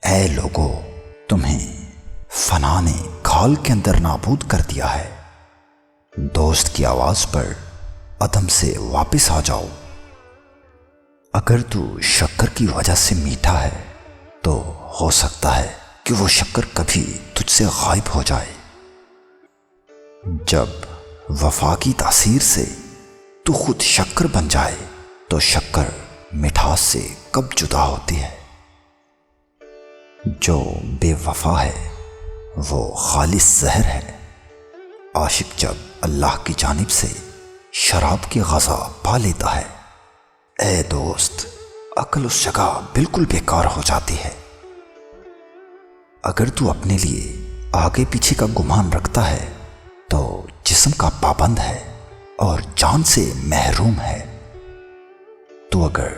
اے لوگو، تمہیں فنا نے کھال کے اندر نابود کر دیا ہے۔ دوست کی آواز پر عدم سے واپس آ جاؤ۔ اگر تو شکر کی وجہ سے میٹھا ہے تو ہو سکتا ہے کہ وہ شکر کبھی تجھ سے غائب ہو جائے۔ جب وفا کی تاثیر سے تو خود شکر بن جائے تو شکر مٹھاس سے کب جدا ہوتی ہے۔ جو بے وفا ہے وہ خالص زہر ہے۔ عاشق جب اللہ کی جانب سے شراب کی غذا پا لیتا ہے، اے دوست، عقل اس جگہ بالکل بیکار ہو جاتی ہے۔ اگر تو اپنے لیے آگے پیچھے کا گمان رکھتا ہے تو جسم کا پابند ہے اور جان سے محروم ہے۔ تو اگر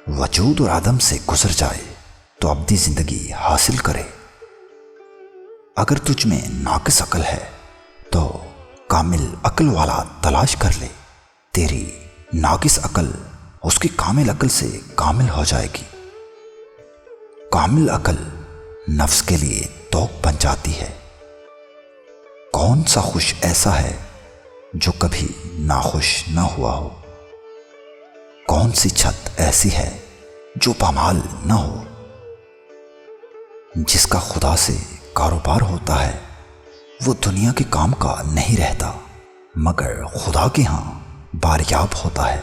وجود اور عدم سے گزر جائے تو ابدی زندگی حاصل کرے۔ اگر تجھ میں ناقص عقل ہے تو کامل عقل والا تلاش کر لے۔ تیری ناقص عقل اس کی کامل عقل سے کامل ہو جائے گی۔ کامل عقل نفس کے لیے توق بن جاتی ہے۔ کون سا خوش ایسا ہے جو کبھی ناخوش نہ ہوا ہو؟ کون سی چھت ایسی ہے جو پامال نہ ہو؟ جس کا خدا سے کاروبار ہوتا ہے وہ دنیا کے کام کا نہیں رہتا، مگر خدا کے ہاں باریاب ہوتا ہے۔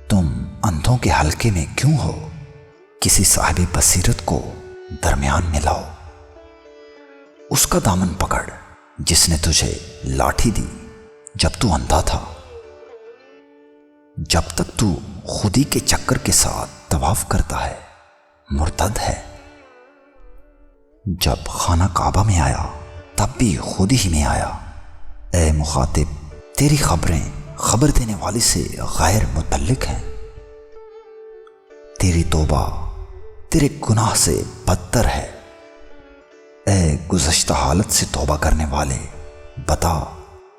تم اندھوں کے حلقے میں کیوں ہو؟ کسی صاحب بصیرت کو درمیان میں لاؤ۔ اس کا دامن پکڑ جس نے تجھے لاٹھی دی جب تو اندھا تھا۔ جب تک تو خودی کے چکر کے ساتھ طواف کرتا ہے، مرتد ہے۔ جب خانہ کعبہ میں آیا تب بھی خود ہی میں آیا۔ اے مخاطب، تیری خبریں خبر دینے والی سے غیر متعلق ہیں۔ تیری توبہ تیرے گناہ سے بدتر ہے۔ اے گزشتہ حالت سے توبہ کرنے والے، بتا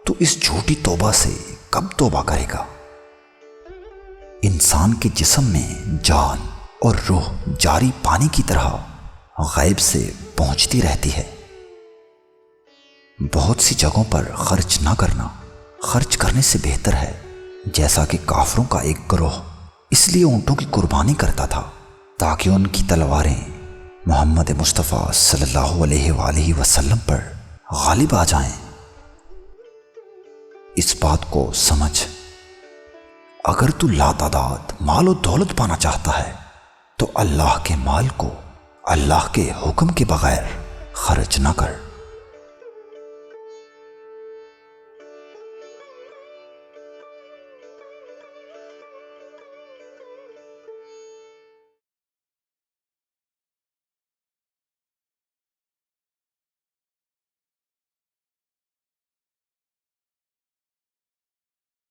تو اس جھوٹی توبہ سے کب توبہ کرے گا؟ انسان کے جسم میں جان اور روح جاری پانی کی طرح غیب سے پہنچتی رہتی ہے۔ بہت سی جگہوں پر خرچ نہ کرنا خرچ کرنے سے بہتر ہے۔ جیسا کہ کافروں کا ایک گروہ اس لیے اونٹوں کی قربانی کرتا تھا تاکہ ان کی تلواریں محمد مصطفیٰ صلی اللہ علیہ وآلہ وسلم پر غالب آ جائیں۔ اس بات کو سمجھ، اگر تو لاتعداد مال و دولت پانا چاہتا ہے تو اللہ کے مال کو اللہ کے حکم کے بغیر خرچ نہ کر۔